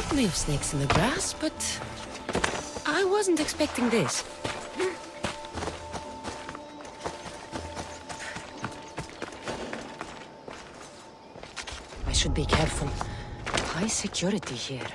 Probably have snakes in the grass, but I wasn't expecting this. I should be careful. High security here.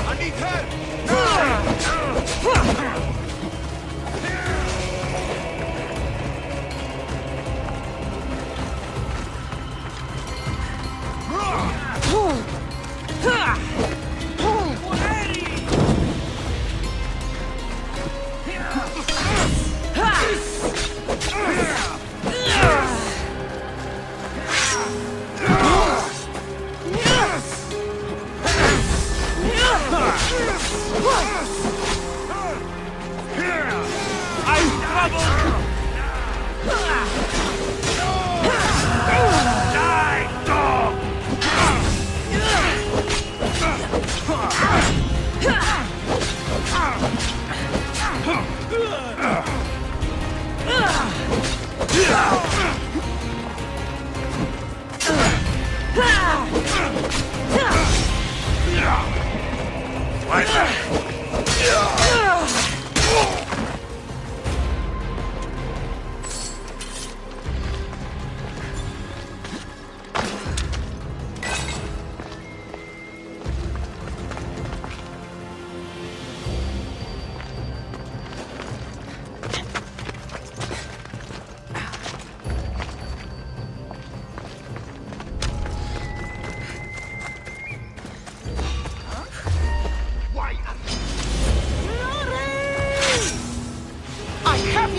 I need help!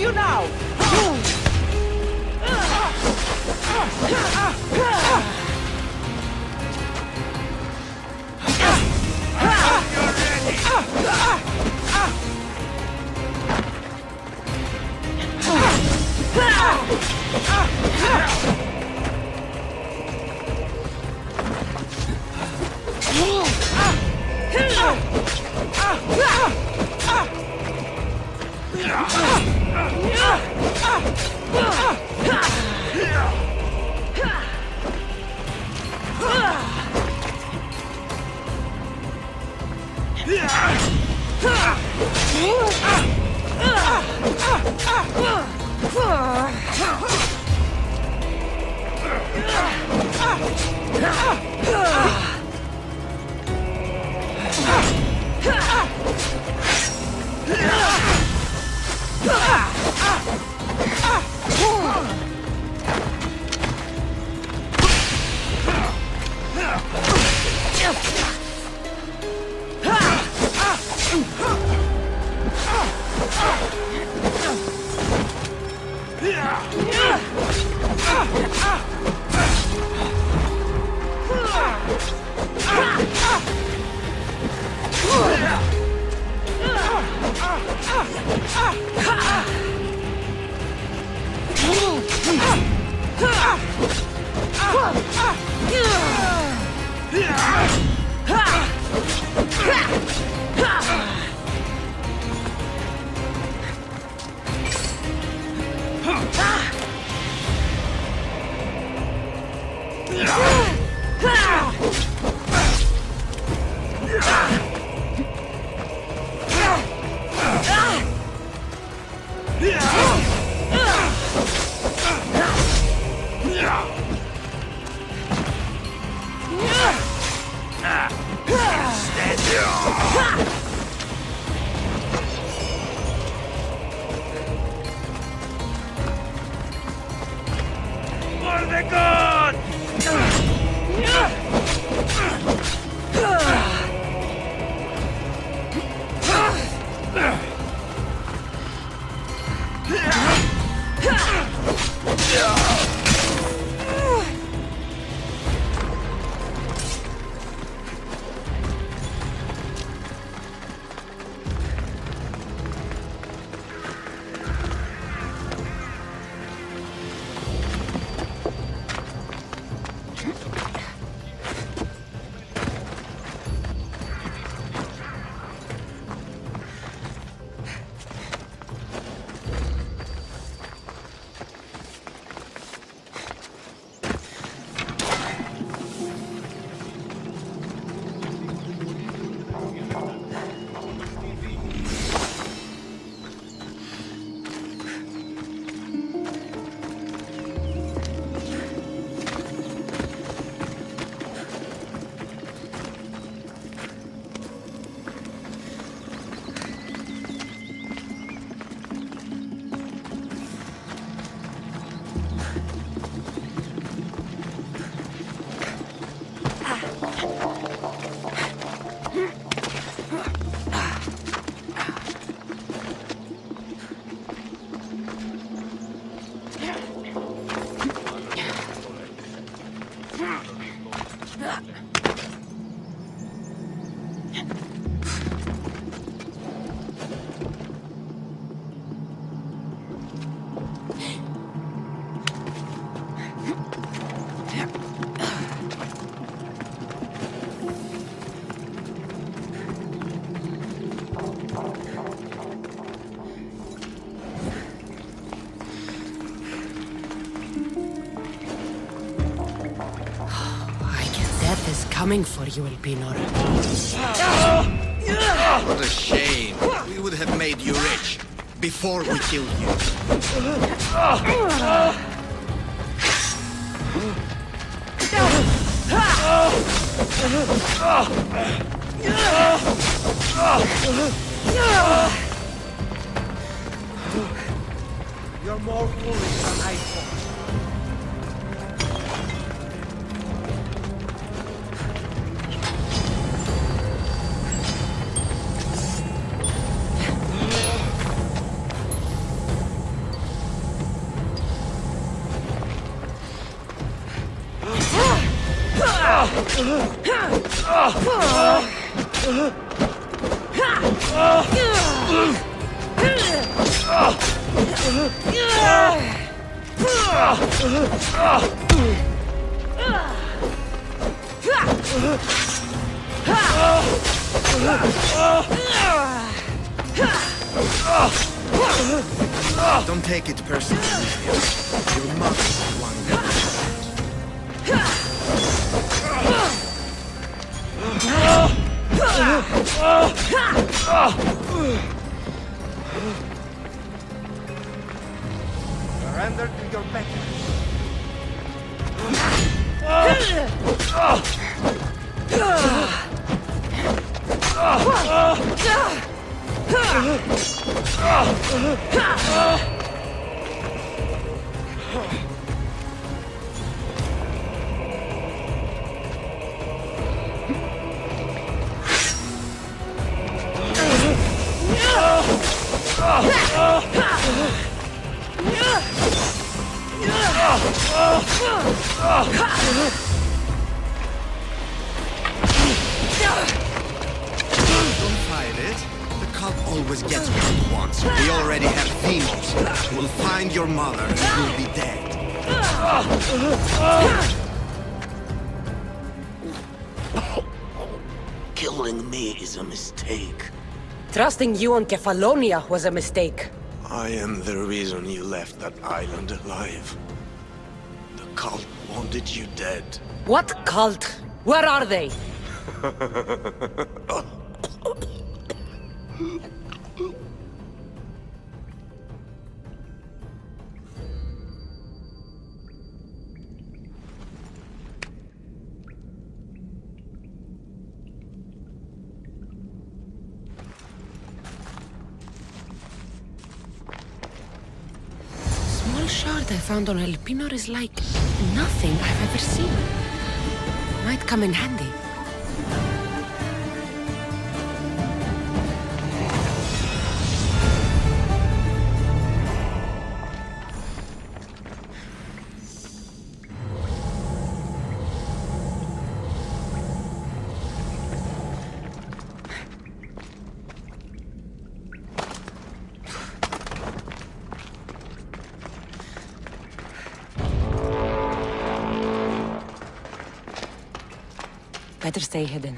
you now! Coming for you, Elpinor. What a shame. We would have made you rich before we killed you. You're more foolish than I thought. Don't take it personally. Your mother's the one that Surrender to your betters. Don't fight it. The cult always gets what it wants. We already have Themos. We'll find your mother and you'll be dead. Killing me is a mistake. Trusting you on Kefalonia was a mistake. I am the reason you left that island alive. The cult wanted you dead. What cult? Where are they? Small shard I found on Elpinor is like nothing I've ever seen. Might come in handy. Better stay hidden.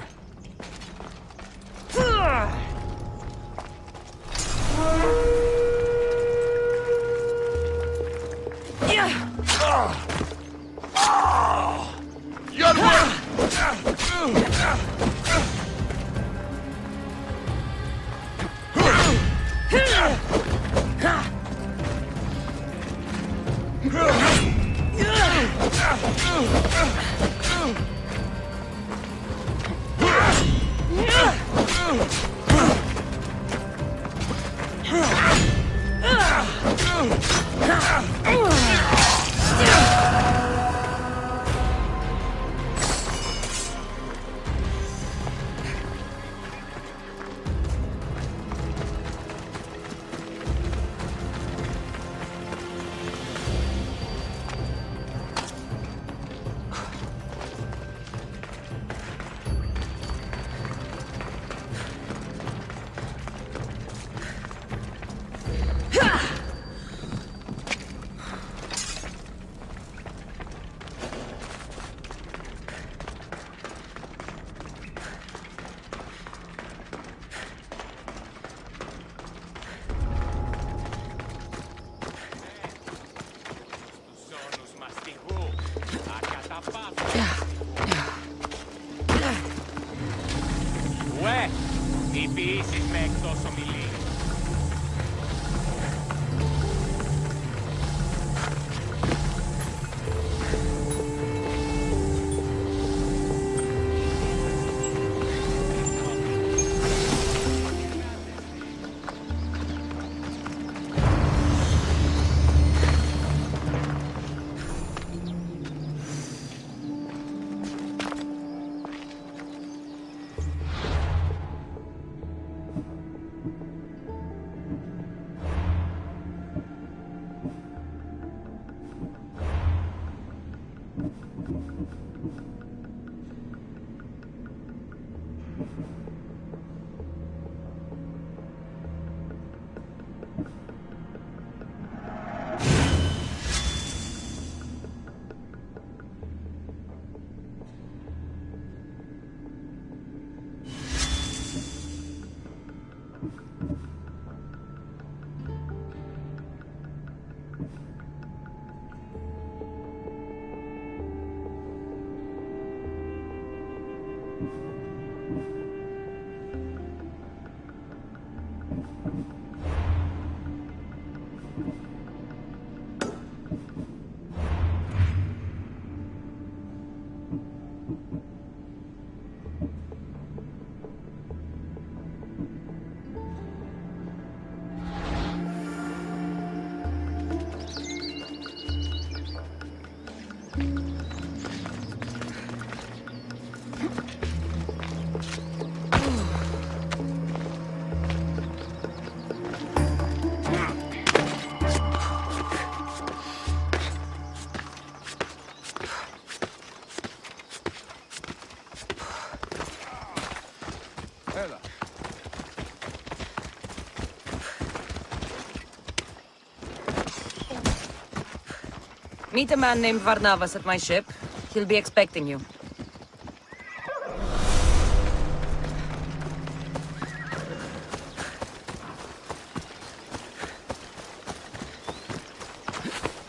Meet a man named Varnavas at my ship. He'll be expecting you.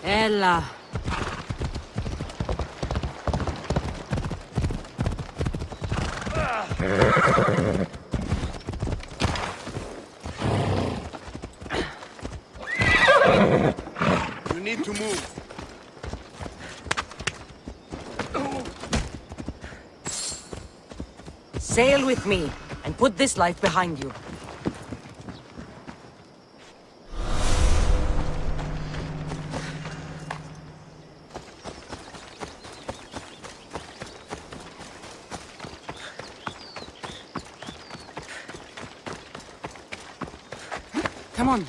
Ella. You need to move. Sail with me, and put this life behind you. Come on.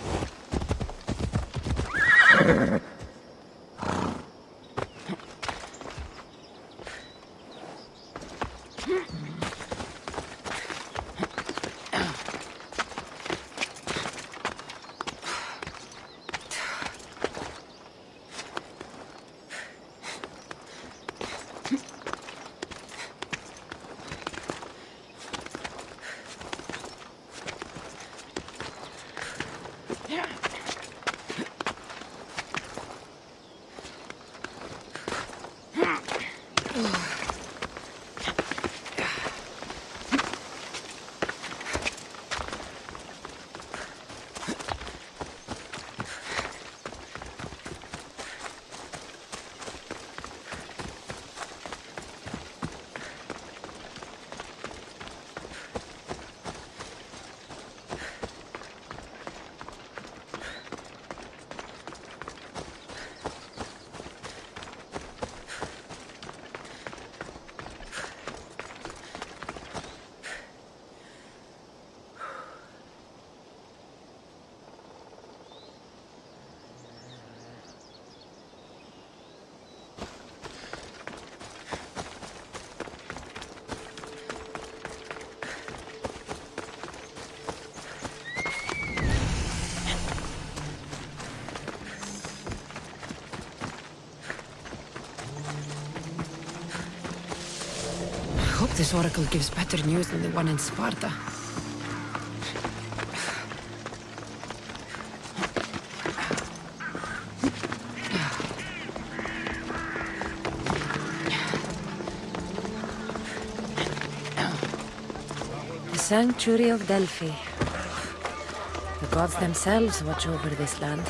I hope this oracle gives better news than the one in Sparta. The sanctuary of Delphi. The gods themselves watch over this land.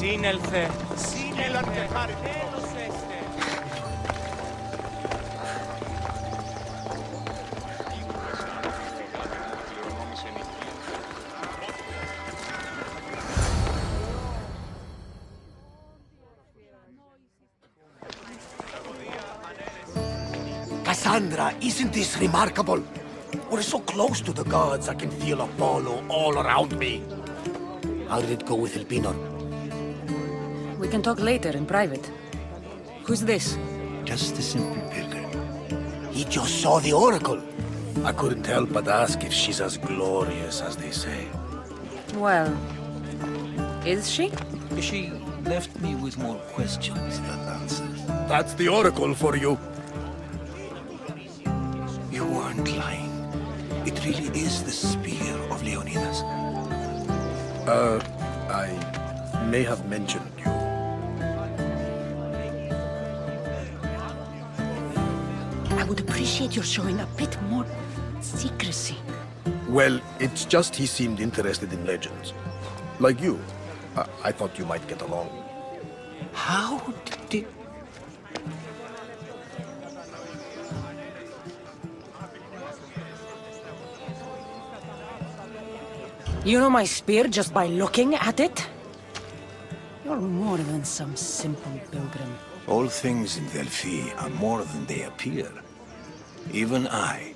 Σύνελθε. Σύνελθε. Τέλος έστε. Kassandra, isn't this remarkable? We're so close to the gods, I can feel Apollo all around me. How did it go with Elpinor? We can talk later in private. Who's this? Just a simple pilgrim. He just saw the oracle. I couldn't help but ask if she's as glorious as they say. Well, is she? She left me with more questions than answers. That's the oracle for you. You weren't lying. It really is the spear of Leonidas. I may have mentioned you. I would appreciate your showing a bit more secrecy. Well, it's just he seemed interested in legends. Like you. I thought you might get along. How did... You know my spear just by looking at it? You're more than some simple pilgrim. All things in Delphi are more than they appear. Even I.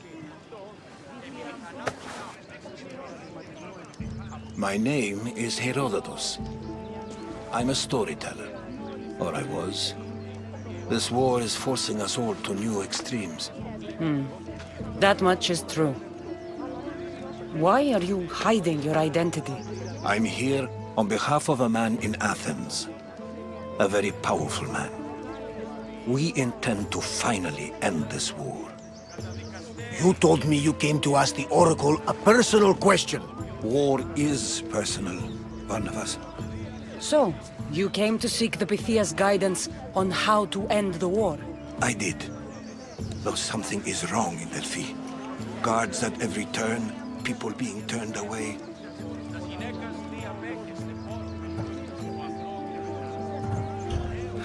My name is Herodotus. I'm a storyteller. Or I was. This war is forcing us all to new extremes. That much is true. Why are you hiding your identity? I'm here on behalf of a man in Athens. A very powerful man. We intend to finally end this war. You told me you came to ask the Oracle a personal question. War is personal, Barnabas. So, you came to seek the Pythia's guidance on how to end the war? I did. Though something is wrong in Delphi. Guards at every turn, people being turned away.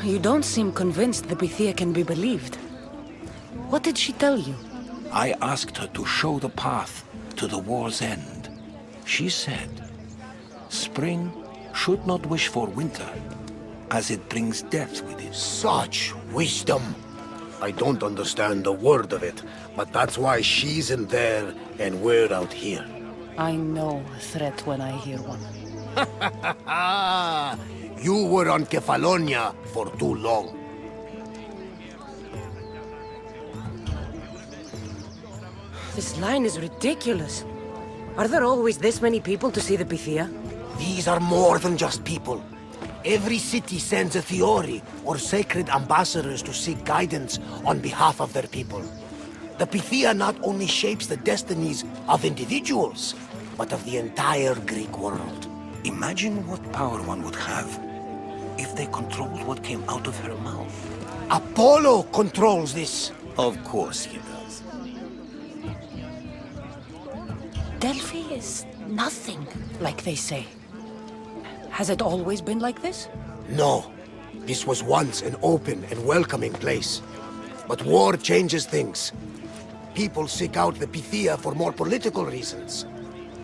You don't seem convinced the Pythia can be believed. What did she tell you? I asked her to show the path to the war's end. She said, spring should not wish for winter, as it brings death with it. Such wisdom. I don't understand a word of it, but that's why she's in there and we're out here. I know a threat when I hear one. You were on Kefalonia for too long. This line is ridiculous. Are there always this many people to see the Pythia? These are more than just people. Every city sends a theory or sacred ambassadors to seek guidance on behalf of their people. The Pythia not only shapes the destinies of individuals, but of the entire Greek world. Imagine what power one would have if they controlled what came out of her mouth. Apollo controls this. Of course he does. Delphi is nothing, like they say. Has it always been like this? No. This was once an open and welcoming place. But war changes things. People seek out the Pythia for more political reasons.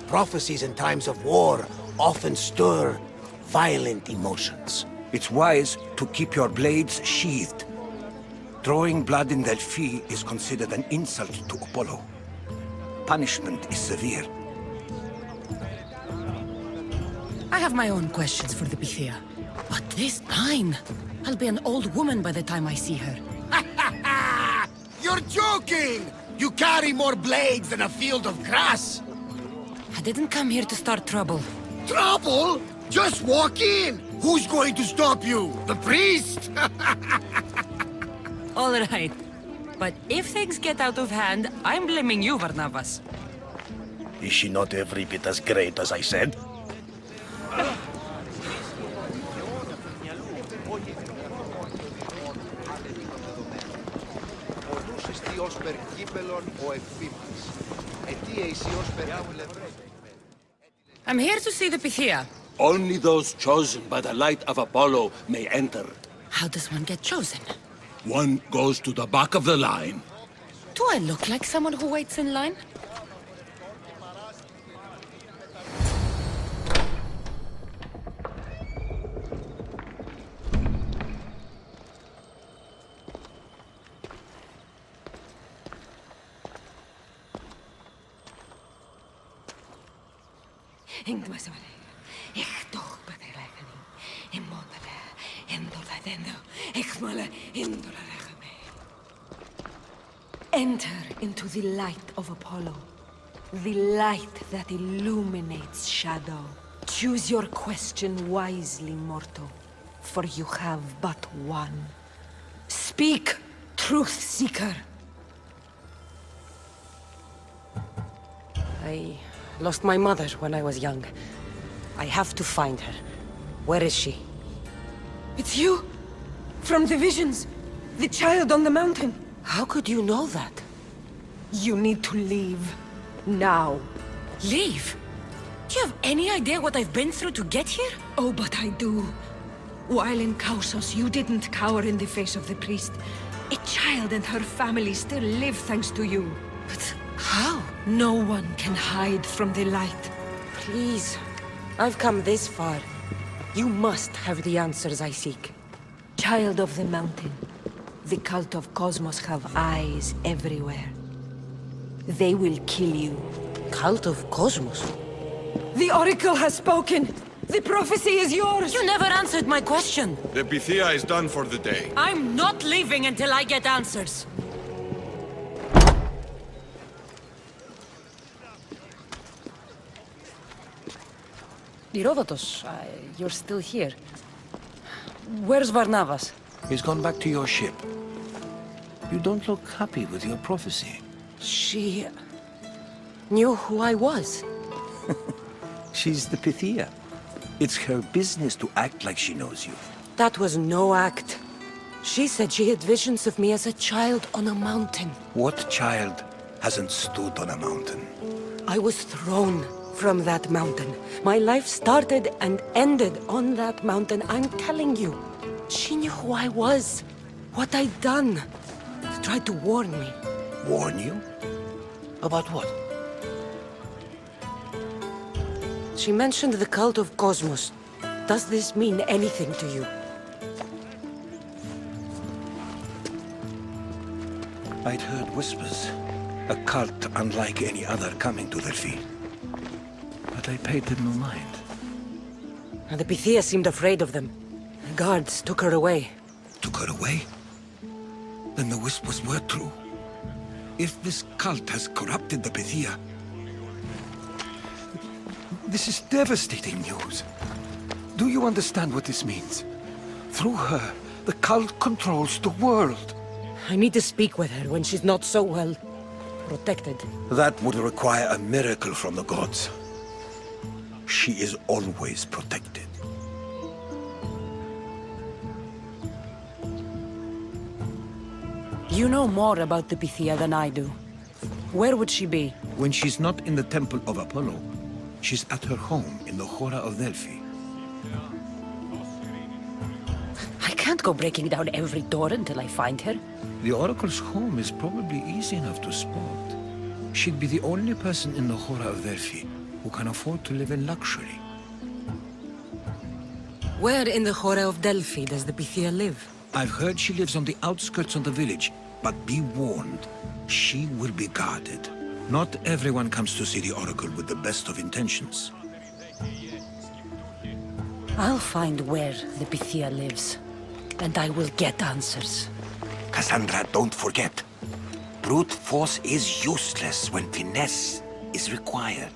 Prophecies in times of war often stir violent emotions. It's wise to keep your blades sheathed. Drawing blood in Delphi is considered an insult to Apollo. Punishment is severe. I have my own questions for the Pythia. But this line... I'll be an old woman by the time I see her. You're joking! You carry more blades than a field of grass! I didn't come here to start trouble. Trouble? Just walk in! Who's going to stop you? The priest? All right. But if things get out of hand, I'm blaming you, Barnabas. Is she not every bit as great as I said? I'm here to see the Pythia. Only those chosen by the light of Apollo may enter. How does one get chosen? One goes to the back of the line. Do I look like someone who waits in line? Enter into the light of Apollo, the light that illuminates shadow. Choose your question wisely, mortal, for you have but one. Speak, truth seeker. I lost my mother when I was young. I have to find her. Where is she? It's you! From the visions! The child on the mountain! How could you know that? You need to leave. Now. Leave? Do you have any idea what I've been through to get here? Oh, but I do. While in Kausos, you didn't cower in the face of the priest. A child and her family still live thanks to you. But how? No one can hide from the light. Please. I've come this far. You must have the answers I seek. Child of the mountain, the cult of Cosmos have eyes everywhere. They will kill you. Cult of Cosmos? The Oracle has spoken! The prophecy is yours! You never answered my question! The Pythia is done for the day. I'm not leaving until I get answers! Herodotus, you're still here. Where's Varnavas? He's gone back to your ship. You don't look happy with your prophecy. She... knew who I was. She's the Pythia. It's her business to act like she knows you. That was no act. She said she had visions of me as a child on a mountain. What child hasn't stood on a mountain? I was thrown from that mountain. My life started and ended on that mountain, I'm telling you. She knew who I was, what I'd done. She tried to warn me. Warn you? About what? She mentioned the cult of Cosmos. Does this mean anything to you? I'd heard whispers. A cult unlike any other coming to Delphi. But I paid them no mind. And the Pythia seemed afraid of them. The guards took her away. Took her away? Then the whispers were true. If this cult has corrupted the Pythia... This is devastating news. Do you understand what this means? Through her, the cult controls the world. I need to speak with her when she's not so well... protected. That would require a miracle from the gods. She is always protected. You know more about the Pythia than I do. Where would she be? When she's not in the temple of Apollo, she's at her home in the Hora of Delphi. I can't go breaking down every door until I find her. The Oracle's home is probably easy enough to spot. She'd be the only person in the Hora of Delphi who can afford to live in luxury. Where in the Hora of Delphi does the Pythia live? I've heard she lives on the outskirts of the village, but be warned, she will be guarded. Not everyone comes to see the Oracle with the best of intentions. I'll find where the Pythia lives, and I will get answers. Kassandra, don't forget. Brute force is useless when finesse is required.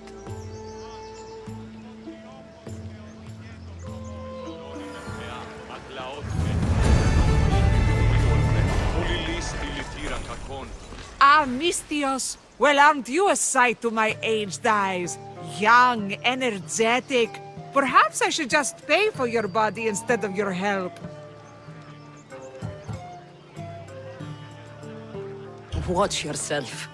Mystios, well, aren't you a sight to my aged eyes? Young, energetic. Perhaps I should just pay for your body instead of your help. Watch yourself.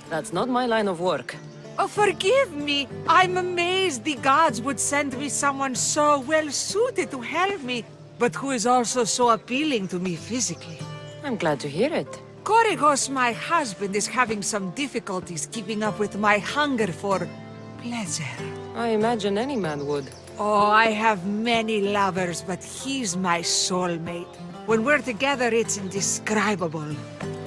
That's not my line of work. Oh, forgive me. I'm amazed the gods would send me someone so well-suited to help me, but who is also so appealing to me physically. I'm glad to hear it. Korygos, my husband, is having some difficulties keeping up with my hunger for pleasure. I imagine any man would. Oh, I have many lovers, but he's my soulmate. When we're together, it's indescribable.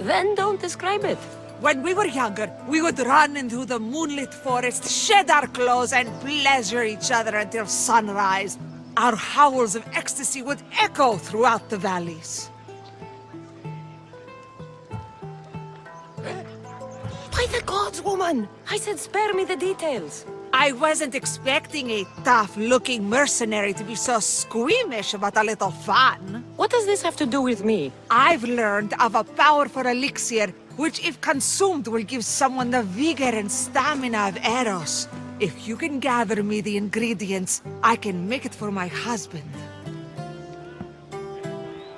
Then don't describe it. When we were younger, we would run into the moonlit forest, shed our clothes, and pleasure each other until sunrise. Our howls of ecstasy would echo throughout the valleys. By the gods, woman! I said spare me the details. I wasn't expecting a tough-looking mercenary to be so squeamish about a little fun. What does this have to do with me? I've learned of a powerful elixir, which if consumed will give someone the vigor and stamina of Eros. If you can gather me the ingredients, I can make it for my husband.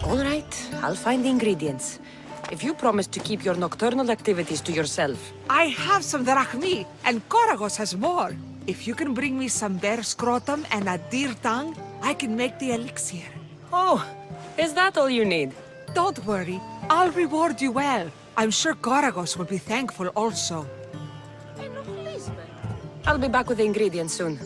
All right, I'll find the ingredients. If you promise to keep your nocturnal activities to yourself. I have some drachmi, and Korygos has more. If you can bring me some bear scrotum and a deer tongue, I can make the elixir. Oh, is that all you need? Don't worry, I'll reward you well. I'm sure Goragos will be thankful also. I'll be back with the ingredients soon.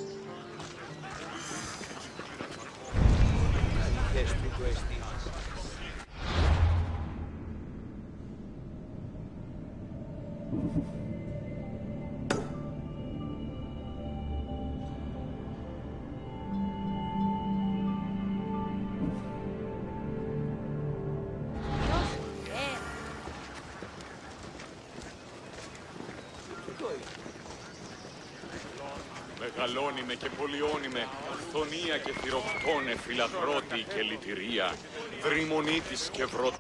Μεγαλώνει με και πολιώνει με, αυθονία και θηροκτώνε, φιλαδρότη και λυτηρία, δρυμονίτης και βρώτη.